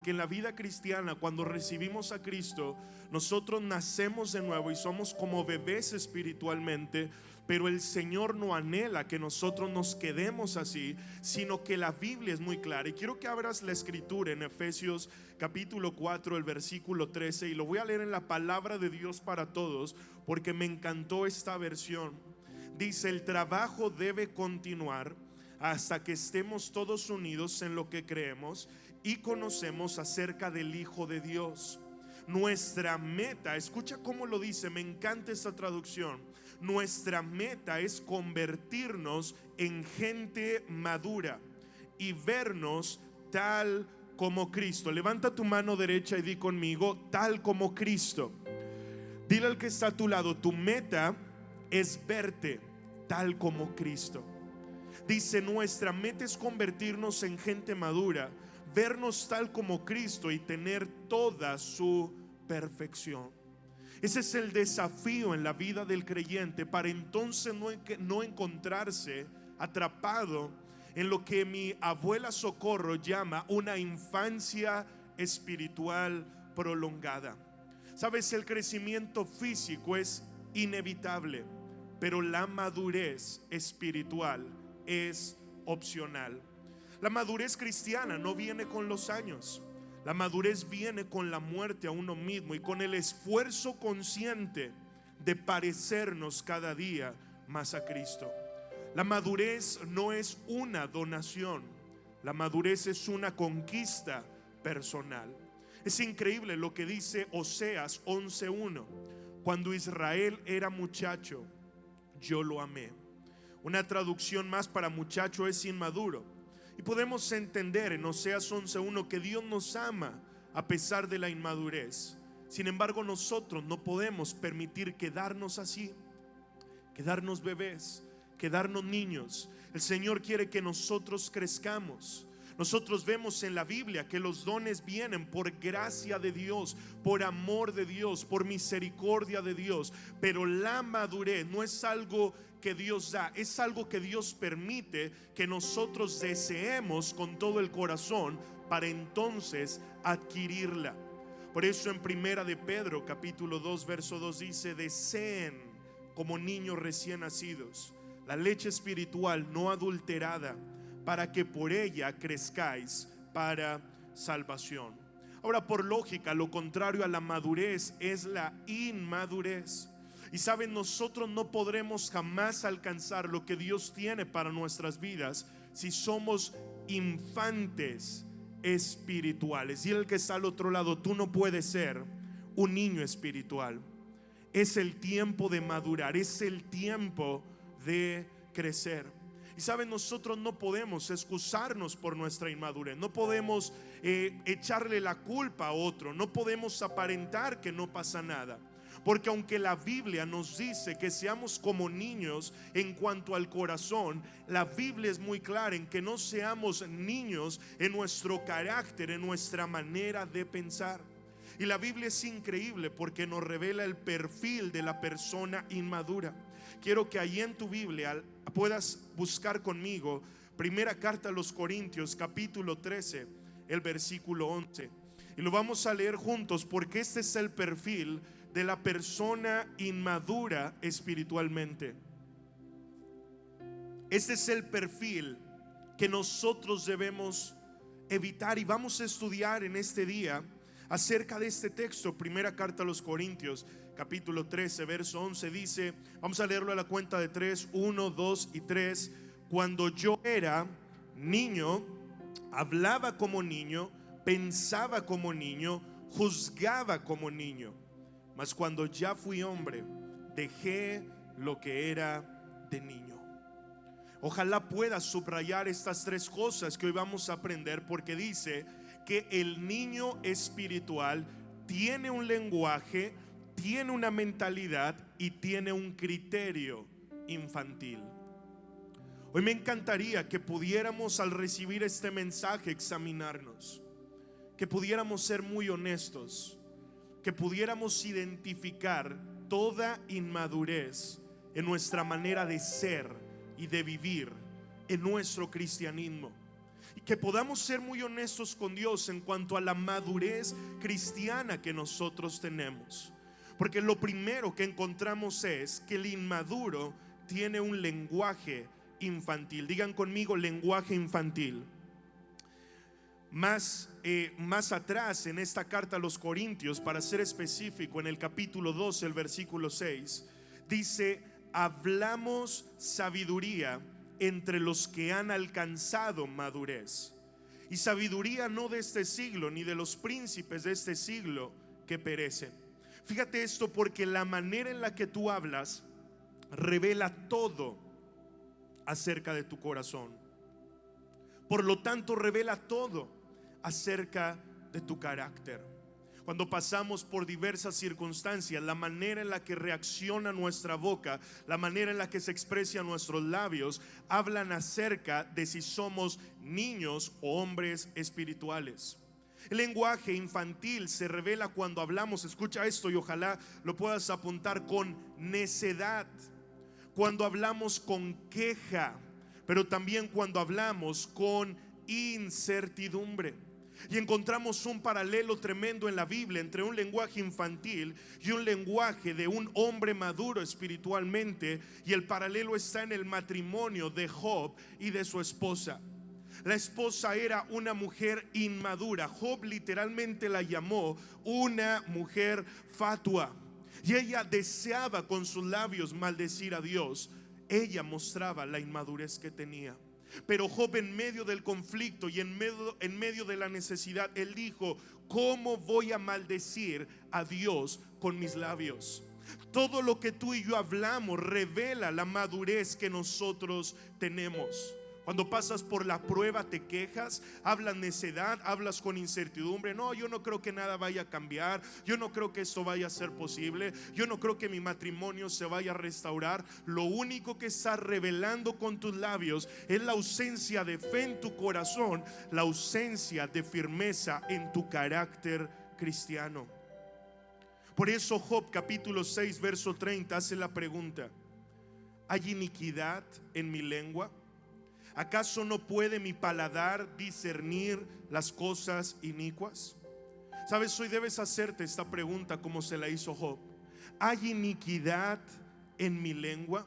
que en la vida cristiana, cuando recibimos a Cristo, nosotros nacemos de nuevo y somos como bebés espiritualmente, pero el Señor no anhela que nosotros nos quedemos así, sino que la Biblia es muy clara. Y quiero que abras la escritura en Efesios capítulo 4, el versículo 13, y lo voy a leer en la palabra de Dios para todos, porque me encantó esta versión. Dice: el trabajo debe continuar hasta que estemos todos unidos en lo que creemos y conocemos acerca del Hijo de Dios. Nuestra meta, escucha cómo lo dice, me encanta esta traducción. Nuestra meta es convertirnos en gente madura y vernos tal como Cristo. Levanta tu mano derecha y di conmigo: tal como Cristo. Dile al que está a tu lado: tu meta es verte tal como Cristo. Dice: nuestra meta es convertirnos en gente madura, vernos tal como Cristo y tener toda su perfección. Ese es el desafío en la vida del creyente, para entonces no encontrarse atrapado en lo que mi abuela Socorro llama una infancia espiritual prolongada. Sabes, el crecimiento físico es inevitable, pero la madurez espiritual es opcional. La madurez cristiana no viene con los años. La madurez viene con la muerte a uno mismo y con el esfuerzo consciente de parecernos cada día más a Cristo. La madurez no es una donación. La madurez es una conquista personal. Es increíble lo que dice Oseas 11:1. Cuando Israel era muchacho, yo lo amé. Una traducción más para muchacho es inmaduro. Y podemos entender en Oseas 11:1 que Dios nos ama a pesar de la inmadurez. Sin embargo, nosotros no podemos permitir quedarnos así, quedarnos bebés, quedarnos niños. El Señor quiere que nosotros crezcamos. Nosotros vemos en la Biblia que los dones vienen por gracia de Dios, por amor de Dios, por misericordia de Dios. Pero la madurez no es algo que Dios da, es algo que Dios permite que nosotros deseemos con todo el corazón para entonces adquirirla. Por eso en Primera de Pedro capítulo 2 verso 2 dice: deseen como niños recién nacidos la leche espiritual no adulterada, para que por ella crezcáis para salvación. Ahora, por lógica, lo contrario a la madurez es la inmadurez. Y saben, nosotros no podremos jamás alcanzar lo que Dios tiene para nuestras vidas si somos infantes espirituales. Y el que está al otro lado: tú no puedes ser un niño espiritual. Es el tiempo de madurar, es el tiempo de crecer. Y saben, nosotros no podemos excusarnos por nuestra inmadurez. No podemos echarle la culpa a otro. No podemos aparentar que no pasa nada. Porque aunque la Biblia nos dice que seamos como niños en cuanto al corazón, la Biblia es muy clara en que no seamos niños en nuestro carácter, en nuestra manera de pensar. Y la Biblia es increíble porque nos revela el perfil de la persona inmadura. Quiero que ahí en tu Biblia puedas buscar conmigo primera carta a los Corintios capítulo 13, el versículo 11. Y lo vamos a leer juntos, porque este es el perfil de la persona inmadura espiritualmente. Este es el perfil que nosotros debemos evitar, y vamos a estudiar en este día acerca de este texto. Primera carta a los Corintios capítulo 13 verso 11 dice, vamos a leerlo a la cuenta de 3, 1, 2 y 3. Cuando yo era niño, hablaba como niño, pensaba como niño, juzgaba como niño. Mas cuando ya fui hombre, dejé lo que era de niño. Ojalá puedas subrayar estas tres cosas que hoy vamos a aprender, porque dice que el niño espiritual tiene un lenguaje, tiene una mentalidad y tiene un criterio infantil. Hoy me encantaría que pudiéramos, al recibir este mensaje, examinarnos, que pudiéramos ser muy honestos, que pudiéramos identificar toda inmadurez en nuestra manera de ser y de vivir en nuestro cristianismo. Y que podamos ser muy honestos con Dios en cuanto a la madurez cristiana que nosotros tenemos. Porque lo primero que encontramos es que el inmaduro tiene un lenguaje infantil. Digan conmigo, lenguaje infantil. Más atrás en esta carta a los Corintios, para ser específico, en el capítulo 12, el versículo 6, dice: hablamos sabiduría entre los que han alcanzado madurez, y sabiduría no de este siglo, ni de los príncipes de este siglo que perecen. Fíjate esto, porque la manera en la que tú hablas revela todo acerca de tu corazón. Por lo tanto, revela todo acerca de tu carácter. Cuando pasamos por diversas circunstancias, la manera en la que reacciona nuestra boca, la manera en la que se expresan nuestros labios, hablan acerca de si somos niños o hombres espirituales. El lenguaje infantil se revela cuando hablamos, escucha esto y ojalá lo puedas apuntar, con necedad, cuando hablamos con queja, pero también cuando hablamos con incertidumbre. Y encontramos un paralelo tremendo en la Biblia entre un lenguaje infantil y un lenguaje de un hombre maduro espiritualmente, y el paralelo está en el matrimonio de Job y de su esposa. La esposa era una mujer inmadura. Job literalmente la llamó una mujer fatua, y ella deseaba con sus labios maldecir a Dios. Ella mostraba la inmadurez que tenía. Pero Job, en medio del conflicto y en medio de la necesidad, él dijo: ¿cómo voy a maldecir a Dios con mis labios? Todo lo que tú y yo hablamos revela la madurez que nosotros tenemos. Cuando pasas por la prueba te quejas, hablas necedad, hablas con incertidumbre. No, yo no creo que nada vaya a cambiar. Yo no creo que esto vaya a ser posible. Yo no creo que mi matrimonio se vaya a restaurar. Lo único que estás revelando con tus labios es la ausencia de fe en tu corazón, la ausencia de firmeza en tu carácter cristiano. Por eso Job capítulo 6 verso 30 hace la pregunta: ¿hay iniquidad en mi lengua? ¿Acaso no puede mi paladar discernir las cosas inicuas? Sabes, hoy debes hacerte esta pregunta como se la hizo Job: ¿hay iniquidad en mi lengua?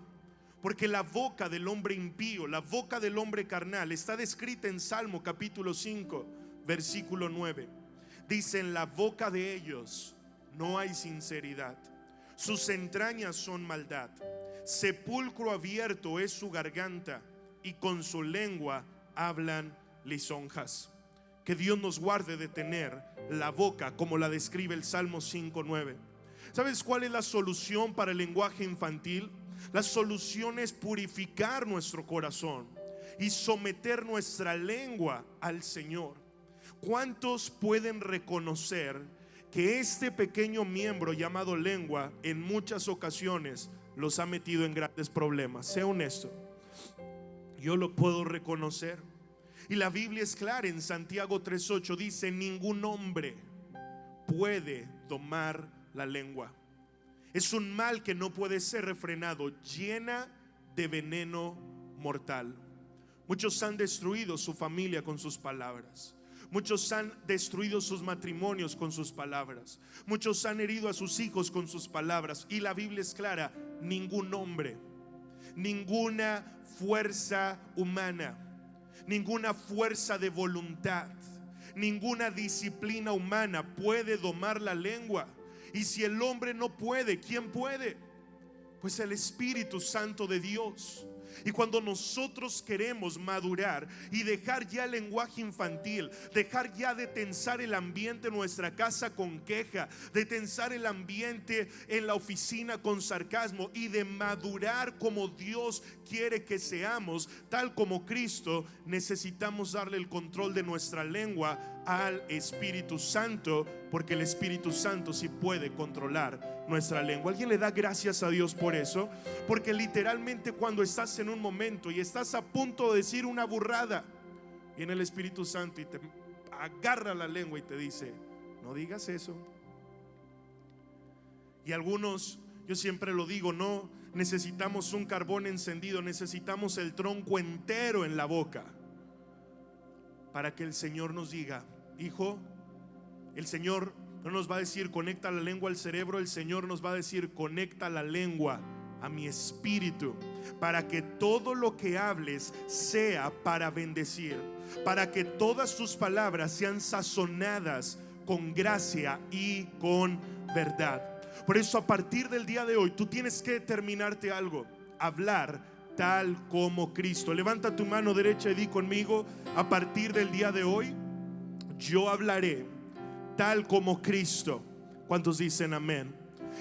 Porque la boca del hombre impío, la boca del hombre carnal, está descrita en Salmo capítulo 5 versículo 9. Dice: en la boca de ellos no hay sinceridad, sus entrañas son maldad, sepulcro abierto es su garganta, y con su lengua hablan lisonjas. Que Dios nos guarde de tener la boca como la describe el Salmo 5:9. ¿Sabes cuál es la solución para el lenguaje infantil? La solución es purificar nuestro corazón y someter nuestra lengua al Señor. ¿Cuántos pueden reconocer que este pequeño miembro llamado lengua en muchas ocasiones los ha metido en grandes problemas? Sea honesto. Yo lo puedo reconocer. Y la Biblia es clara en Santiago 3:8, dice: ningún hombre puede domar la lengua. Es un mal que no puede ser refrenado, llena de veneno mortal. Muchos han destruido su familia con sus palabras. Muchos han destruido sus matrimonios con sus palabras. Muchos han herido a sus hijos con sus palabras. Y la Biblia es clara: ningún hombre, ninguna fuerza humana, ninguna fuerza de voluntad, ninguna disciplina humana puede domar la lengua. Y si el hombre no puede, ¿quién puede? Pues el Espíritu Santo de Dios. Y cuando nosotros queremos madurar y dejar ya el lenguaje infantil, dejar ya de tensar el ambiente en nuestra casa con queja, de tensar el ambiente en la oficina con sarcasmo, y de madurar como Dios quiere que seamos, tal como Cristo, necesitamos darle el control de nuestra lengua al Espíritu Santo, porque el Espíritu Santo sí puede controlar nuestra lengua. ¿Alguien le da gracias a Dios por eso? Porque literalmente cuando estás en un momento y estás a punto de decir una burrada, viene el Espíritu Santo y te agarra la lengua y te dice: no digas eso. Y algunos, yo siempre lo digo, no necesitamos un carbón encendido, necesitamos el tronco entero en la boca. para que el Señor nos diga: hijo, el Señor no nos va a decir conecta la lengua al cerebro, el Señor nos va a decir conecta la lengua a mi espíritu, para que todo lo que hables sea para bendecir, para que todas tus palabras sean sazonadas con gracia y con verdad. Por eso, a partir del día de hoy, tú tienes que determinarte algo: hablar tal como Cristo. Levanta tu mano derecha y di conmigo: a partir del día de hoy, yo hablaré tal como Cristo. ¿Cuántos dicen amén?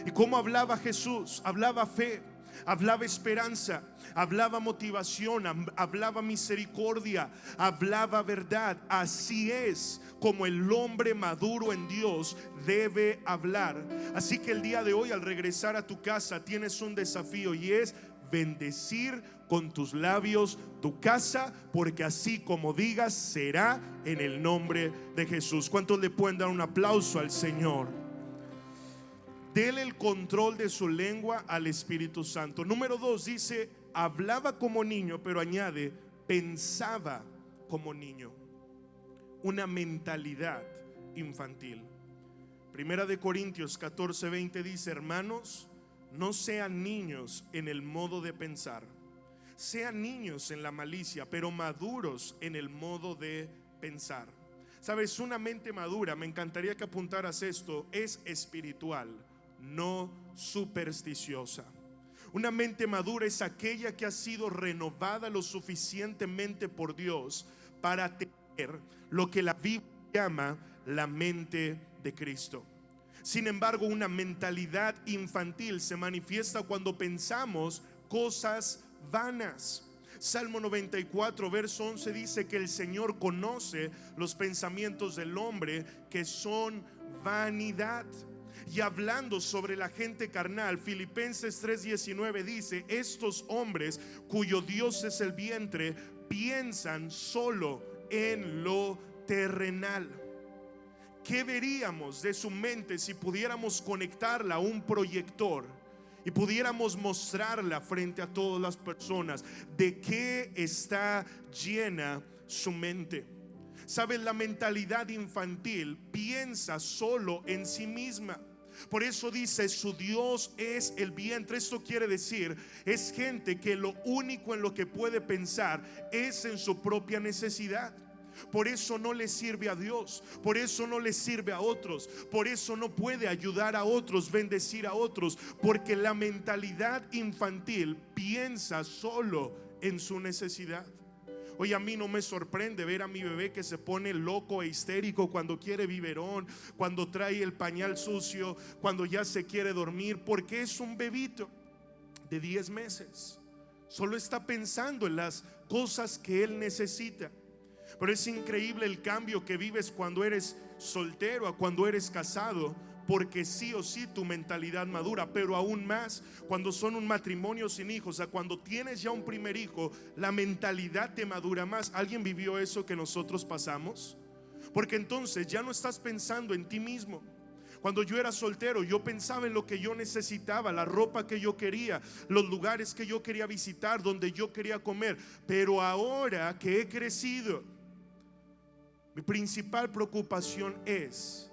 ¿Y cómo hablaba Jesús? Hablaba fe, hablaba esperanza, hablaba motivación, hablaba misericordia, hablaba verdad. Así es como el hombre maduro en Dios debe hablar. Así que el día de hoy, al regresar a tu casa, tienes un desafío, y es bendecir con tus labios tu casa, porque así como digas será, en el nombre de Jesús. ¿Cuántos le pueden dar un aplauso al Señor? Dele el control de su lengua al Espíritu Santo. Número 2 dice: hablaba como niño, pero añade: pensaba como niño. Una mentalidad infantil. Primera de Corintios 14:20 dice: hermanos, no sean niños en el modo de pensar, sean niños en la malicia, pero maduros en el modo de pensar. Sabes, una mente madura, me encantaría que apuntaras esto, es espiritual, no supersticiosa. Una mente madura es aquella que ha sido renovada lo suficientemente por Dios para tener lo que la Biblia llama la mente de Cristo. Sin embargo, una mentalidad infantil se manifiesta cuando pensamos cosas vanas. Salmo 94 verso 11 dice que el Señor conoce los pensamientos del hombre, que son vanidad. Y hablando sobre la gente carnal, Filipenses 3:19 dice: estos hombres cuyo Dios es el vientre piensan solo en lo terrenal. ¿Qué veríamos de su mente si pudiéramos conectarla a un proyector y pudiéramos mostrarla frente a todas las personas? ¿De qué está llena su mente? ¿Sabes? La mentalidad infantil piensa solo en sí misma. Por eso dice: su Dios es el vientre. Esto quiere decir, es gente que lo único en lo que puede pensar es en su propia necesidad. Por eso no le sirve a Dios, por eso no le sirve a otros, por eso no puede ayudar a otros, bendecir a otros, porque la mentalidad infantil piensa solo en su necesidad. Hoy a mí no me sorprende ver a mi bebé que se pone loco e histérico cuando quiere biberón, cuando trae el pañal sucio, cuando ya se quiere dormir, porque es un bebito de 10 meses. Solo está pensando en las cosas que él necesita. Pero es increíble el cambio que vives cuando eres soltero a cuando eres casado, porque sí o sí tu mentalidad madura. Pero aún más cuando son un matrimonio sin hijos, a cuando tienes ya un primer hijo, la mentalidad te madura más. ¿Alguien vivió eso que nosotros pasamos? Porque entonces ya no estás pensando en ti mismo. Cuando yo era soltero, yo pensaba en lo que yo necesitaba, la ropa que yo quería, los lugares que yo quería visitar, donde yo quería comer. Pero ahora que he crecido, mi principal preocupación es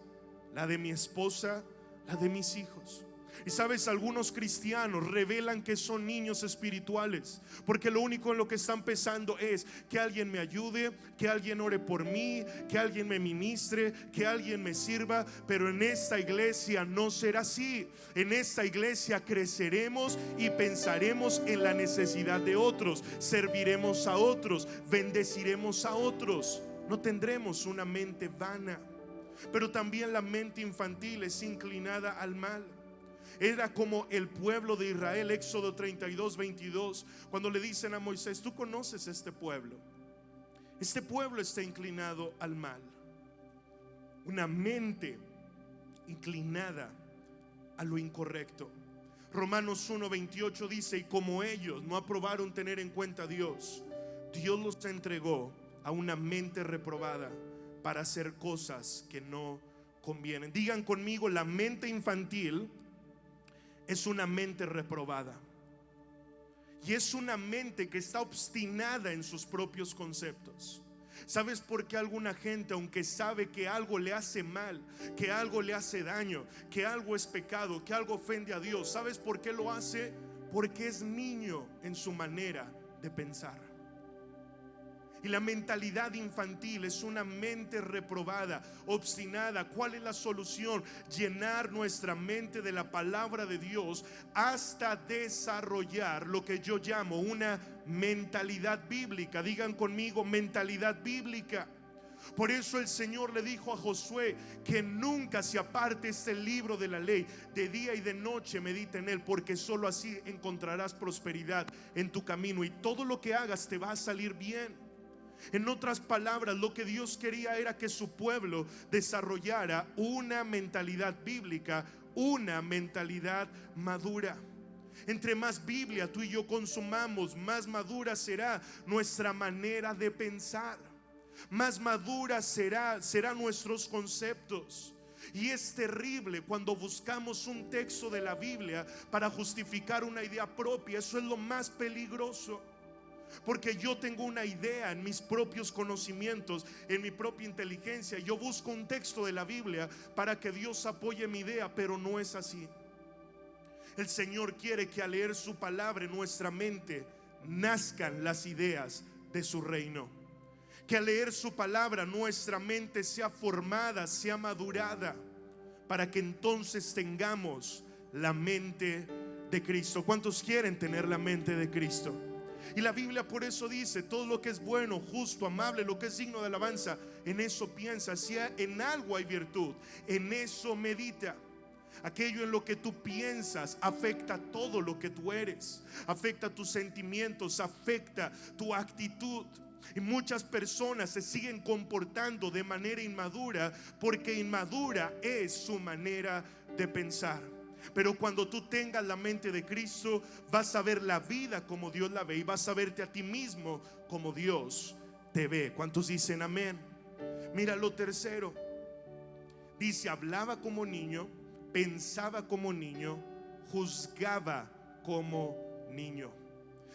la de mi esposa, la de mis hijos. Y sabes, algunos cristianos revelan que son niños espirituales, porque lo único en lo que están pensando es que alguien me ayude, que alguien ore por mí, que alguien me ministre, que alguien me sirva. Pero en esta iglesia no será así. En esta iglesia creceremos y pensaremos en la necesidad de otros, serviremos a otros, bendeciremos a otros. No tendremos una mente vana. Pero también la mente infantil es inclinada al mal. Era como el pueblo de Israel, Éxodo 32:22, cuando le dicen a Moisés: tú conoces este pueblo está inclinado al mal. Una mente inclinada a lo incorrecto. Romanos 1:28 dice: y como ellos no aprobaron tener en cuenta a Dios, Dios los entregó a una mente reprobada para hacer cosas que no convienen. Digan conmigo: la mente infantil es una mente reprobada. Y es una mente que está obstinada en sus propios conceptos. ¿Sabes por qué alguna gente, aunque sabe que algo le hace mal, que algo le hace daño, que algo es pecado, que algo ofende a Dios, ¿sabes por qué lo hace? Porque es niño en su manera de pensar. Y la mentalidad infantil es una mente reprobada, obstinada. ¿Cuál es la solución? Llenar nuestra mente de la palabra de Dios hasta desarrollar lo que yo llamo una mentalidad bíblica. Digan conmigo, mentalidad bíblica. Por eso el Señor le dijo a Josué que nunca se aparte este libro de la ley, de día y de noche medita en él, porque solo así encontrarás prosperidad en tu camino y todo lo que hagas te va a salir bien. En otras palabras, lo que Dios quería era que su pueblo desarrollara una mentalidad bíblica, una mentalidad madura. Entre más Biblia tú y yo consumamos, más madura será nuestra manera de pensar, más madura serán nuestros conceptos. Y es terrible cuando buscamos un texto de la Biblia para justificar una idea propia. Eso es lo más peligroso. Porque yo tengo una idea en mis propios conocimientos, en mi propia inteligencia. Yo busco un texto de la Biblia para que Dios apoye mi idea, pero no es así. El Señor quiere que al leer su palabra en nuestra mente nazcan las ideas de su reino. Que al leer su palabra nuestra mente sea formada, sea madurada, para que entonces tengamos la mente de Cristo. ¿Cuántos quieren tener la mente de Cristo? Y la Biblia por eso dice: todo lo que es bueno, justo, amable, lo que es digno de alabanza, en eso piensa. Si en algo hay virtud, en eso medita. Aquello en lo que tú piensas afecta todo lo que tú eres, afecta tus sentimientos, afecta tu actitud. Y muchas personas se siguen comportando de manera inmadura porque inmadura es su manera de pensar. Pero cuando tú tengas la mente de Cristo, vas a ver la vida como Dios la ve y vas a verte a ti mismo como Dios te ve. ¿Cuántos dicen amén? Mira lo tercero. Dice: hablaba como niño, pensaba como niño, juzgaba como niño.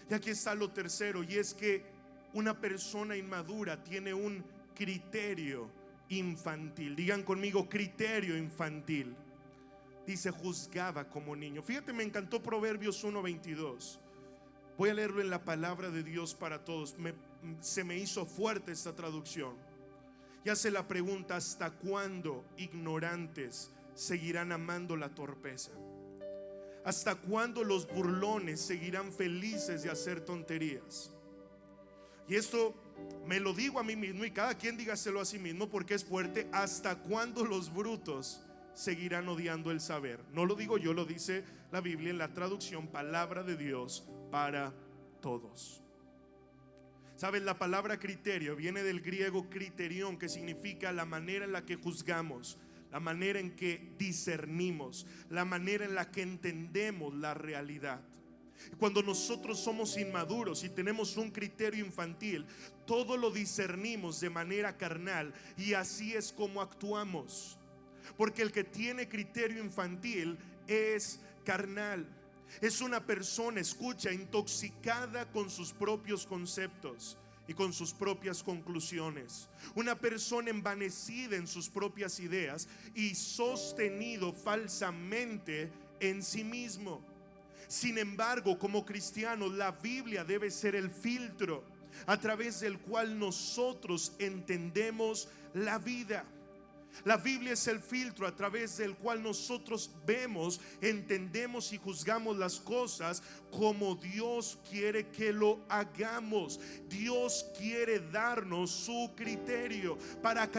Y aquí está lo tercero, y es que una persona inmadura tiene un criterio infantil. Digan conmigo, criterio infantil. Dice: juzgaba como niño. Fíjate, me encantó Proverbios 1:22. Voy a leerlo en la palabra de Dios para todos. Se me hizo fuerte esta traducción. Y hace la pregunta: ¿hasta cuándo, ignorantes, seguirán amando la torpeza? ¿Hasta cuándo los burlones seguirán felices de hacer tonterías? Y esto me lo digo a mí mismo, y cada quien dígaselo a sí mismo, porque es fuerte. ¿Hasta cuándo los brutos seguirán odiando el saber? No lo digo yo, lo dice la Biblia en la traducción Palabra de Dios para Todos. ¿Sabes? La palabra criterio viene del griego criterion, que significa la manera en la que juzgamos, la manera en que discernimos, la manera en la que entendemos la realidad. Cuando nosotros somos inmaduros y tenemos un criterio infantil, todo lo discernimos de manera carnal, y así es como actuamos. Porque el que tiene criterio infantil es carnal. Es una persona, escucha, intoxicada con sus propios conceptos y con sus propias conclusiones. Una persona envanecida en sus propias ideas y sostenido falsamente en sí mismo. Sin embargo, como cristianos, la Biblia debe ser el filtro a través del cual nosotros entendemos la vida. La Biblia es el filtro a través del cual nosotros vemos, entendemos y juzgamos las cosas como Dios quiere que lo hagamos. Dios quiere darnos su criterio para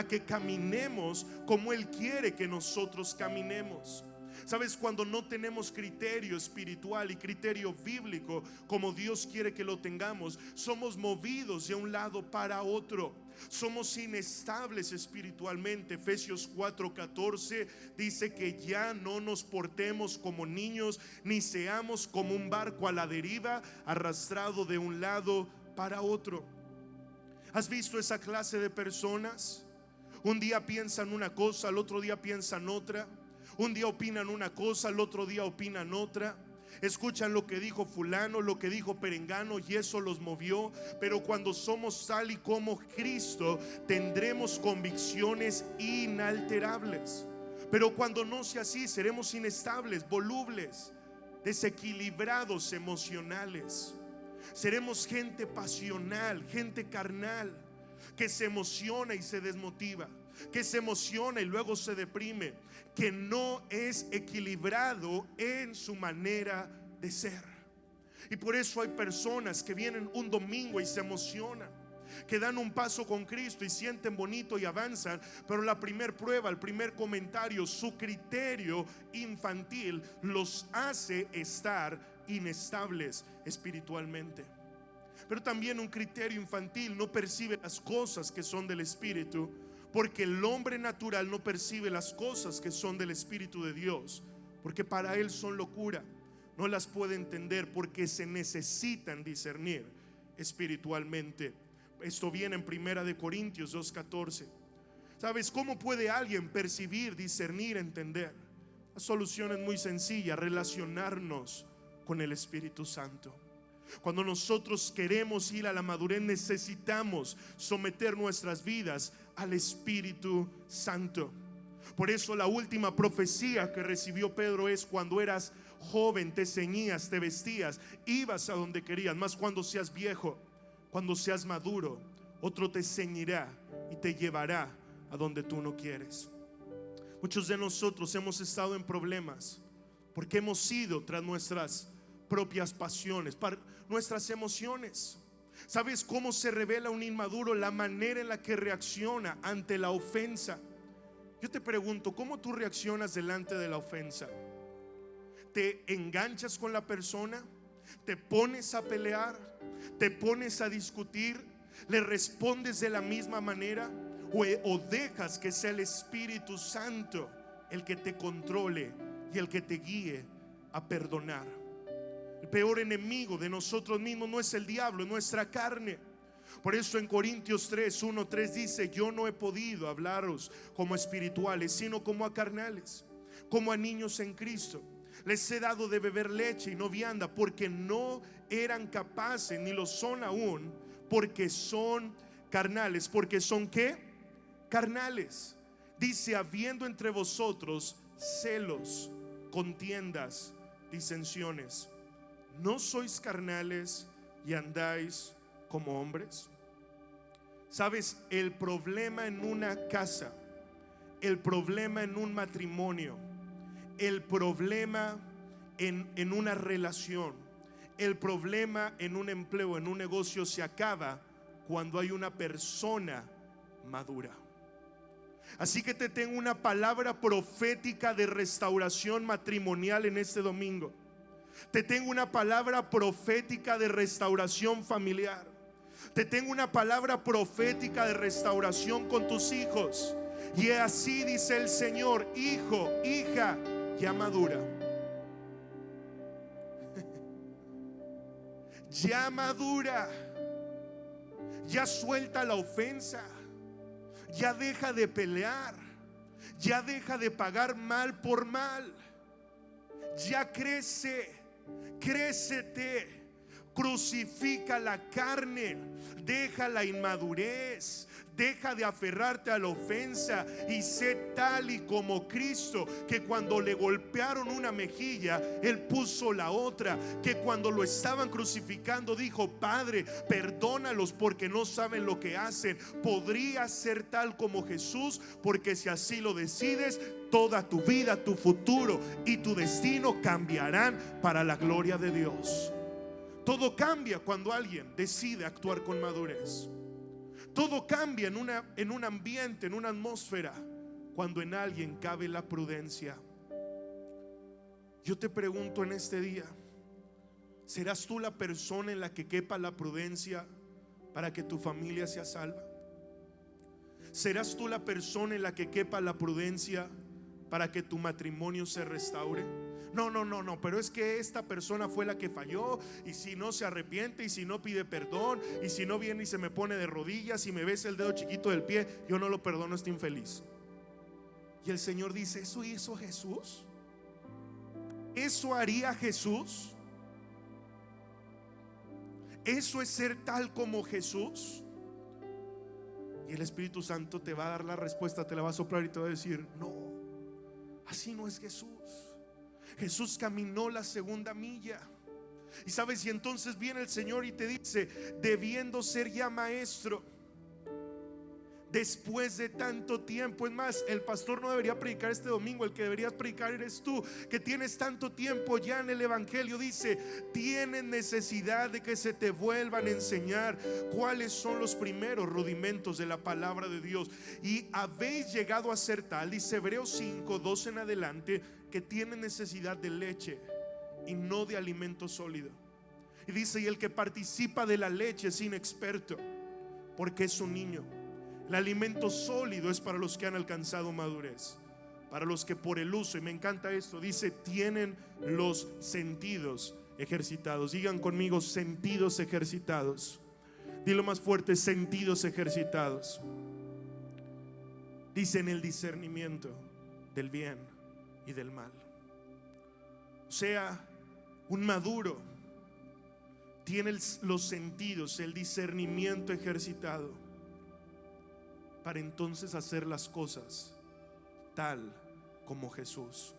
que caminemos como Él quiere que nosotros caminemos. ¿Sabes? Cuando no tenemos criterio espiritual y criterio bíblico como Dios quiere que lo tengamos, somos movidos de un lado para otro. Somos inestables espiritualmente. Efesios 4:14 dice que ya no nos portemos como niños, ni seamos como un barco a la deriva, arrastrado de un lado para otro. ¿Has visto esa clase de personas? Un día piensan una cosa, al otro día piensan otra. Un día opinan una cosa, al otro día opinan otra. escuchan lo que dijo fulano, lo que dijo perengano, y eso los movió. Pero cuando somos tal y como Cristo, tendremos convicciones inalterables. Pero cuando no sea así, seremos inestables, volubles, desequilibrados emocionales. Seremos gente pasional, gente carnal, que se emociona y se desmotiva, que se emociona y luego se deprime, que no es equilibrado en su manera de ser. Y por eso hay personas que vienen un domingo y se emocionan, que dan un paso con Cristo y sienten bonito y avanzan, pero la primer prueba, el primer comentario, su criterio infantil los hace estar inestables espiritualmente. Pero también un criterio infantil no percibe las cosas que son del Espíritu, porque el hombre natural no percibe las cosas que son del Espíritu de Dios, porque para él son locura. No las puede entender porque se necesitan discernir espiritualmente. Esto viene en 1 Corintios 2:14. ¿Sabes cómo puede alguien percibir, discernir, entender? La solución es muy sencilla: relacionarnos con el Espíritu Santo. Cuando nosotros queremos ir a la madurez, necesitamos someter nuestras vidas al Espíritu Santo. Por eso la última profecía que recibió Pedro es: cuando eras joven te ceñías, te vestías, ibas a donde querías. Mas cuando seas viejo, cuando seas maduro, otro te ceñirá y te llevará a donde tú no quieres. Muchos de nosotros hemos estado en problemas porque hemos ido tras nuestras propias pasiones, nuestras emociones. ¿Sabes cómo se revela un inmaduro? La manera en la que reacciona ante la ofensa. Yo te pregunto, ¿cómo tú reaccionas delante de la ofensa? ¿Te enganchas con la persona? ¿Te pones a pelear? ¿Te pones a discutir? ¿Le respondes de la misma manera? ¿O dejas que sea el Espíritu Santo el que te controle y el que te guíe a perdonar? El peor enemigo de nosotros mismos no es el diablo, es nuestra carne. Por eso en Corintios 3:1-3 dice: yo no he podido hablaros como espirituales, sino como a carnales, como a niños en Cristo. Les he dado de beber leche y no vianda, porque no eran capaces, ni lo son aún, porque son carnales. ¿Porque son qué? Carnales. Dice: habiendo entre vosotros celos, contiendas, disensiones. ¿No sois carnales y andáis como hombres? ¿Sabes? El problema en una casa, el problema en un matrimonio, el problema en una relación, el problema en un empleo, en un negocio, se acaba cuando hay una persona madura. Así que te tengo una palabra profética de restauración matrimonial en este domingo. Te tengo una palabra profética de restauración familiar. Te tengo una palabra profética de restauración con tus hijos. Y así dice el Señor: hijo, hija, ya madura. Ya madura. Ya suelta la ofensa. Ya deja de pelear. Ya deja de pagar mal por mal. Ya crece. Crécete. Crucifica la carne. Deja la inmadurez. Deja de aferrarte a la ofensa y sé tal y como Cristo, que cuando le golpearon una mejilla, Él puso la otra. Que cuando lo estaban crucificando dijo: Padre, perdónalos porque no saben lo que hacen. Podría ser tal como Jesús, porque si así lo decides, toda tu vida, tu futuro y tu destino cambiarán para la gloria de Dios. Todo cambia cuando alguien decide actuar con madurez. Todo cambia en un ambiente, en una atmósfera, cuando en alguien cabe la prudencia. Yo te pregunto en este día: ¿serás tú la persona en la que quepa la prudencia para que tu familia sea salva? ¿Serás tú la persona en la que quepa la prudencia para que tu matrimonio se restaure? No, pero es que esta persona fue la que falló, y si no se arrepiente, y si no pide perdón, y si no viene y se me pone de rodillas y me besa el dedo chiquito del pie, yo no lo perdono, está infeliz. Y el Señor dice: ¿eso hizo Jesús? ¿Eso haría Jesús? ¿Eso es ser tal como Jesús? Y el Espíritu Santo te va a dar la respuesta, te la va a soplar y te va a decir: no, así no es Jesús. Jesús caminó la segunda milla. Y sabes, y entonces viene el Señor y te dice: debiendo ser ya maestro, después de tanto tiempo. Es más, el pastor no debería predicar este domingo, el que deberías predicar eres tú, que tienes tanto tiempo ya en el Evangelio. Dice: tienen necesidad de que se te vuelvan a enseñar cuáles son los primeros rudimentos de la palabra de Dios. Y habéis llegado a ser tal, dice Hebreos 5, 12 en adelante, que tienen necesidad de leche y no de alimento sólido. Y dice: y el que participa de la leche es inexperto, porque es un niño. El alimento sólido es para los que han alcanzado madurez, para los que por el uso, y me encanta esto, dice: tienen los sentidos ejercitados. Digan conmigo: sentidos ejercitados. Dilo más fuerte: sentidos ejercitados. Dice: en el discernimiento del bien y del mal. O sea, un maduro tiene los sentidos, el discernimiento ejercitado, para entonces hacer las cosas tal como Jesús.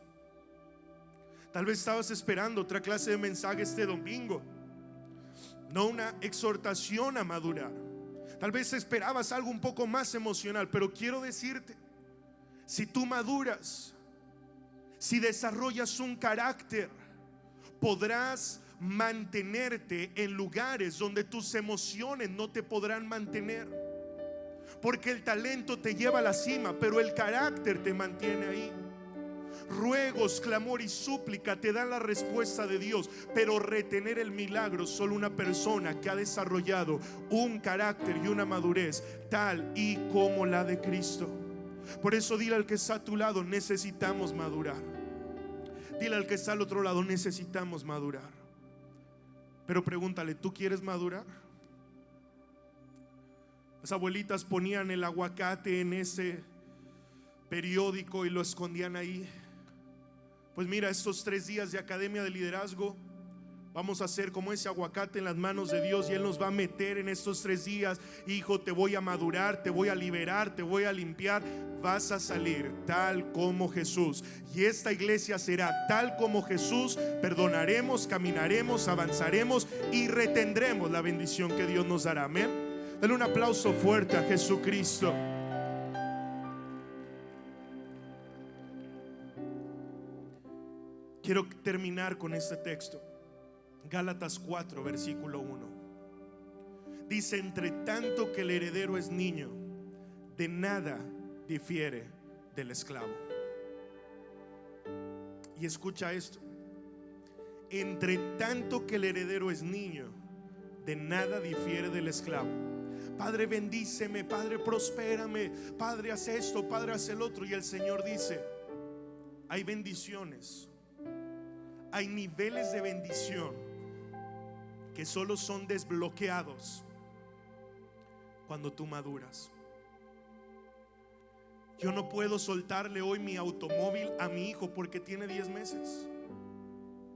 Tal vez estabas esperando otra clase de mensaje este domingo, no una exhortación a madurar. Tal vez esperabas algo un poco más emocional, pero quiero decirte: si tú maduras, si desarrollas un carácter, podrás mantenerte en lugares donde tus emociones no te podrán mantener. Porque el talento te lleva a la cima, pero el carácter te mantiene ahí. Ruegos, clamor y súplica te dan la respuesta de Dios, pero retener el milagro solo una persona que ha desarrollado un carácter y una madurez tal y como la de Cristo. Por eso dile al que está a tu lado: necesitamos madurar. Dile al que está al otro lado: necesitamos madurar. Pero pregúntale: ¿tú quieres madurar? Las abuelitas ponían el aguacate en ese periódico y lo escondían ahí. Pues mira, estos 3 días de Academia de Liderazgo vamos a hacer como ese aguacate en las manos de Dios, y Él nos va a meter en estos 3 días. Hijo, te voy a madurar, te voy a liberar, te voy a limpiar. Vas a salir tal como Jesús, y esta iglesia será tal como Jesús. Perdonaremos, caminaremos, avanzaremos y retendremos la bendición que Dios nos dará. Amén. Dale un aplauso fuerte a Jesucristo. Quiero terminar con este texto. Gálatas 4, versículo 1. Dice: entre tanto que el heredero es niño, de nada difiere del esclavo. Y escucha esto: entre tanto que el heredero es niño, de nada difiere del esclavo. Padre, bendíceme, Padre, prospérame, Padre, haz esto, Padre, haz el otro. Y el Señor dice: hay bendiciones, hay niveles de bendición que solo son desbloqueados cuando tú maduras. Yo no puedo soltarle hoy mi automóvil a mi hijo porque tiene 10 meses.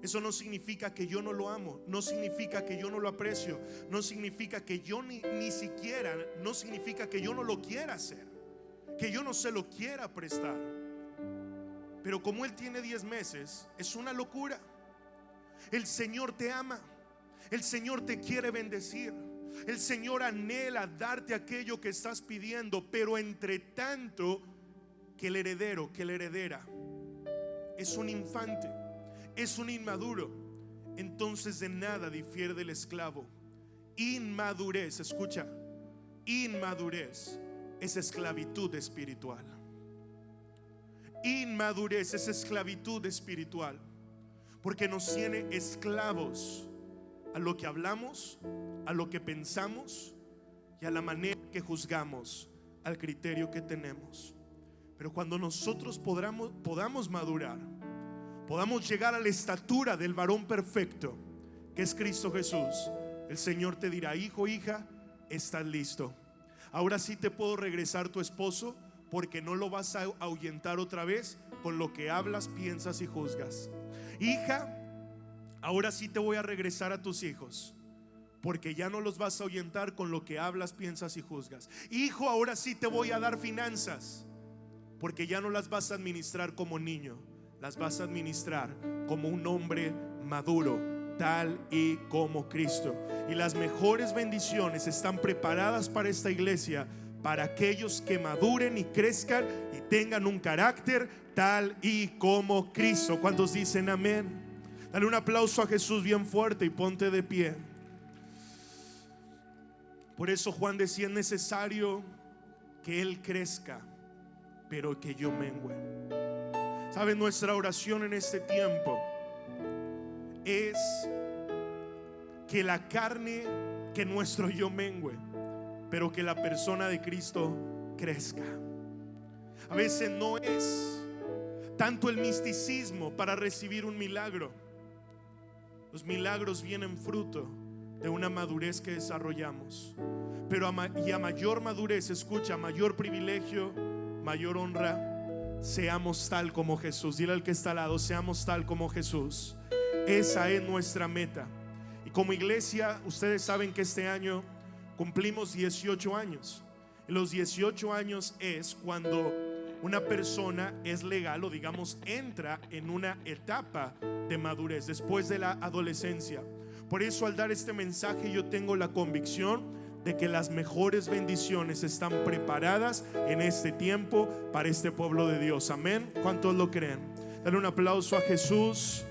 Eso no significa que yo no lo amo, no significa que yo no lo aprecio, no significa que yo ni siquiera, no significa que yo no lo quiera hacer, que yo no se lo quiera prestar. Pero como él tiene 10 meses, es una locura. El Señor te ama, el Señor te quiere bendecir, el Señor anhela darte aquello que estás pidiendo. Pero entre tanto que el heredero, que la heredera es un infante, es un inmaduro, entonces de nada difiere del esclavo. Inmadurez, escucha, inmadurez es esclavitud espiritual. Inmadurez es esclavitud espiritual, porque nos tiene esclavos a lo que hablamos, a lo que pensamos y a la manera que juzgamos, al criterio que tenemos. Pero cuando nosotros podamos madurar, podamos llegar a la estatura del varón perfecto, que es Cristo Jesús, el Señor te dirá: hijo, hija, estás listo. Ahora sí te puedo regresar tu esposo, porque no lo vas a ahuyentar otra vez con lo que hablas, piensas y juzgas. hija, ahora sí te voy a regresar a tus hijos, porque ya no los vas a ahuyentar con lo que hablas, piensas y juzgas. Hijo, ahora sí te voy a dar finanzas, porque ya no las vas a administrar como niño, las vas a administrar como un hombre maduro, tal y como Cristo. Y las mejores bendiciones están preparadas para esta iglesia, para aquellos que maduren y crezcan y tengan un carácter tal y como Cristo. ¿Cuántos dicen amén? Dale un aplauso a Jesús bien fuerte y ponte de pie. Por eso Juan decía: es necesario que Él crezca, pero que yo mengüe. ¿Sabe? Nuestra oración en este tiempo es que la carne, que nuestro yo mengüe, pero que la persona de Cristo crezca. A veces no es tanto el misticismo para recibir un milagro. Los milagros vienen fruto de una madurez que desarrollamos. Pero a mayor madurez, escucha, mayor privilegio, mayor honra, seamos tal como Jesús. Dile al que está al lado: seamos tal como Jesús. Esa es nuestra meta. Y como iglesia, ustedes saben que este año cumplimos 18 años. Y los 18 años es cuando una persona es legal, o digamos entra en una etapa de madurez después de la adolescencia. Por eso, al dar este mensaje, yo tengo la convicción de que las mejores bendiciones están preparadas en este tiempo para este pueblo de Dios. Amén. ¿Cuántos lo creen? Dale un aplauso a Jesús.